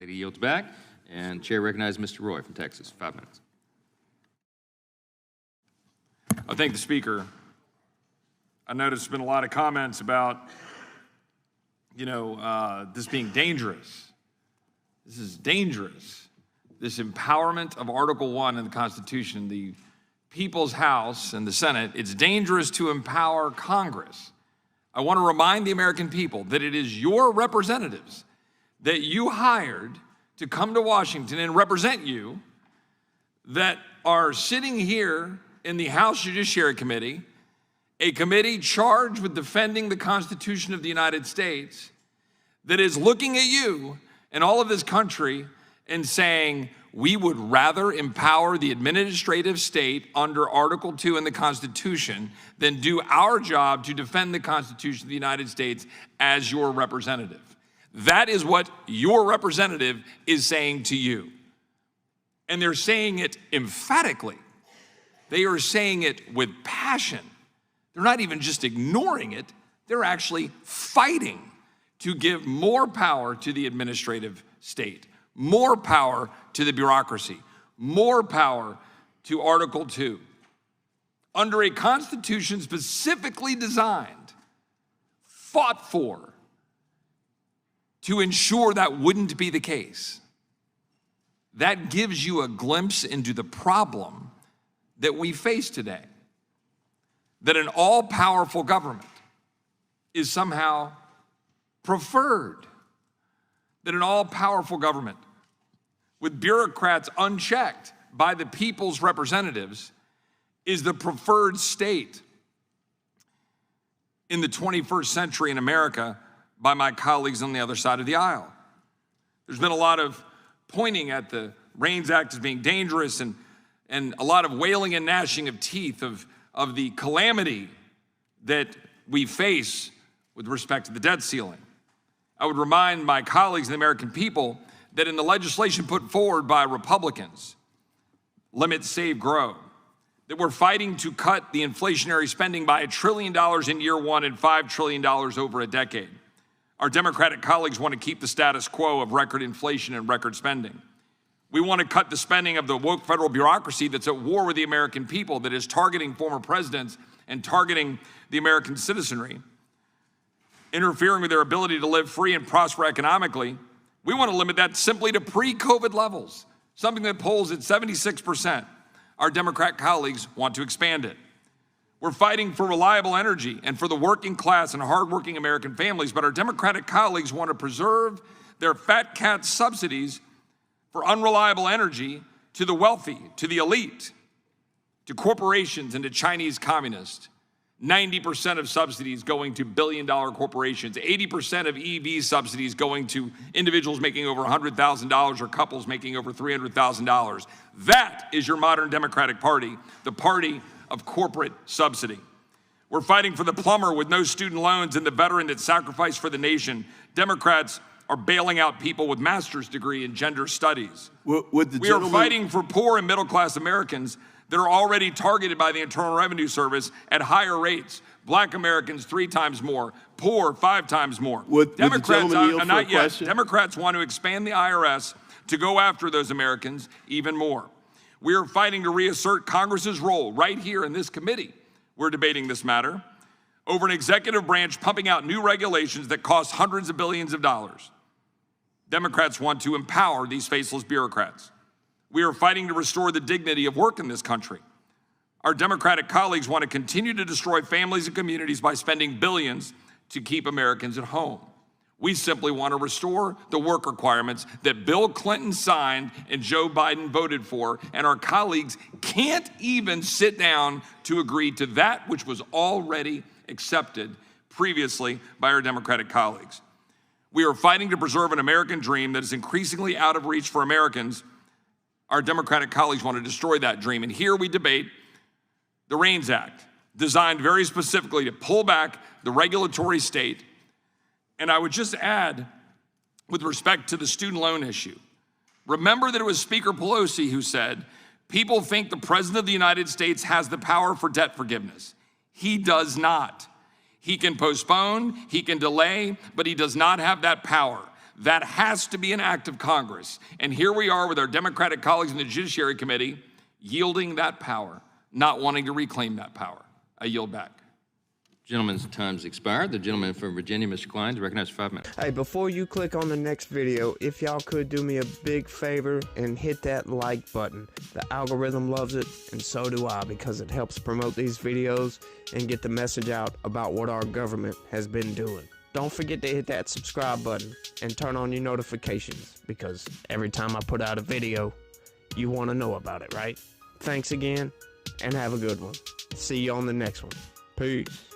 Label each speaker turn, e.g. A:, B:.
A: Lady yields back, and Chair recognizes Mr. Roy from Texas. 5 minutes.
B: I thank the Speaker. I noticed there's been a lot of comments about, this being dangerous. This is dangerous. This empowerment of Article 1 in the Constitution, the People's House and the Senate, it's dangerous to empower Congress. I want to remind the American people that it is your representatives that you hired to come to Washington and represent you that are sitting here in the House Judiciary Committee, a committee charged with defending the Constitution of the United States, that is looking at you and all of this country and saying, we would rather empower the administrative state under Article 2 in the Constitution than do our job to defend the Constitution of the United States as your representative. That is what your representative is saying to you. And they're saying it emphatically. They are saying it with passion. They're not even just ignoring it, they're actually fighting to give more power to the administrative state, more power to the bureaucracy, more power to Article 2, under a Constitution specifically designed, fought for, to ensure that wouldn't be the case. That gives you a glimpse into the problem that we face today, that an all-powerful government is somehow preferred, that an all-powerful government with bureaucrats unchecked by the people's representatives is the preferred state in the 21st century in America by my colleagues on the other side of the aisle. There's been a lot of pointing at the Reins Act as being dangerous and a lot of wailing and gnashing of teeth of the calamity that we face with respect to the debt ceiling. I would remind my colleagues and the American people that in the legislation put forward by Republicans, Limit, Save, Grow, that we're fighting to cut the inflationary spending by $1 trillion in year one and $5 trillion over a decade. Our Democratic colleagues want to keep the status quo of record inflation and record spending. We want to cut the spending of the woke federal bureaucracy that's at war with the American people, that is targeting former presidents and targeting the American citizenry, interfering with their ability to live free and prosper economically. We want to limit that simply to pre-COVID levels, something that polls at 76%. Our Democrat colleagues want to expand it. We're fighting for reliable energy and for the working class and hardworking American families, but our Democratic colleagues want to preserve their fat cat subsidies for unreliable energy to the wealthy, to the elite, to corporations and to Chinese communists. 90% of subsidies going to billion-dollar corporations, 80% of EV subsidies going to individuals making over $100,000 or couples making over $300,000. That is your modern Democratic Party, the party of corporate subsidy. We're fighting for the plumber with no student loans and the veteran that sacrificed for the nation. Democrats are bailing out people with master's degree in gender studies. We are fighting for poor and middle-class Americans that are already targeted by the Internal Revenue Service at higher rates. Black Americans 3 times more, poor 5 times more. Democrats, not yet. Democrats want to expand the IRS to go after those Americans even more. We are fighting to reassert Congress's role right here in this committee. We're debating this matter over an executive branch pumping out new regulations that cost hundreds of billions of dollars. Democrats want to empower these faceless bureaucrats. We are fighting to restore the dignity of work in this country. Our Democratic colleagues want to continue to destroy families and communities by spending billions to keep Americans at home. We simply want to restore the work requirements that Bill Clinton signed and Joe Biden voted for, and our colleagues can't even sit down to agree to that which was already accepted previously by our Democratic colleagues. We are fighting to preserve an American dream that is increasingly out of reach for Americans. Our Democratic colleagues want to destroy that dream, and here we debate the Reins Act, designed very specifically to pull back the regulatory state. And I would just add, with respect to the student loan issue, remember that it was Speaker Pelosi who said, people think the President of the United States has the power for debt forgiveness. He does not. He can postpone, he can delay, but he does not have that power. That has to be an act of Congress. And here we are with our Democratic colleagues in the Judiciary Committee yielding that power, not wanting to reclaim that power. I yield back.
A: Gentleman's time's expired. The gentleman from Virginia, Mr. Klein, is recognized for 5 minutes.
C: Hey, before you click on the next video, if y'all could do me a big favor and hit that like button. The algorithm loves it, and so do I, because it helps promote these videos and get the message out about what our government has been doing. Don't forget to hit that subscribe button and turn on your notifications, because every time I put out a video, you want to know about it, right? Thanks again, and have a good one. See you on the next one. Peace.